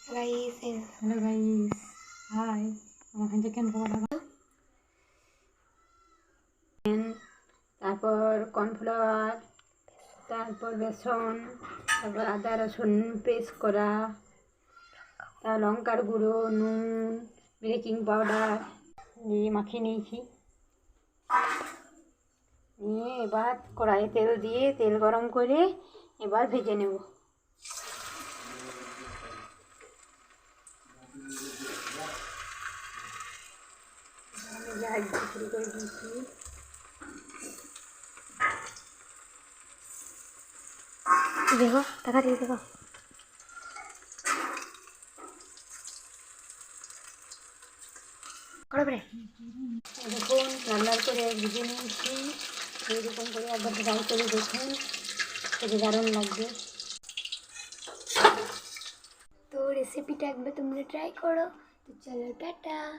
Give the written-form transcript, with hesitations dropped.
Guys hello guys, high. আমার কাছে কেন খবর? তারপর কর্নফ্লাওয়ার, তারপর বেসন, তারপর আদা রসুন পেস্ট করা, তার লঙ্কার গুঁড়ো, নুন, বেকিং পাউডার দিয়ে মাখিয়ে নিয়েছি। নিয়ে এবার কড়াইয়ে তেল দিয়ে তেল গরম করে এবার ভেজে নেব। শুরু করে দিয়েছি। দেখো টাকা দিয়ে দেখো করবে দেখুন লাল লাল করে ভেজে নিয়েছি। এইরকম করে একবার ট্রাই করে দেখুন, খেতে দারুণ লাগবে। তো রেসিপিটা একবার তোমরা ট্রাই করো। তো চলো টাটা।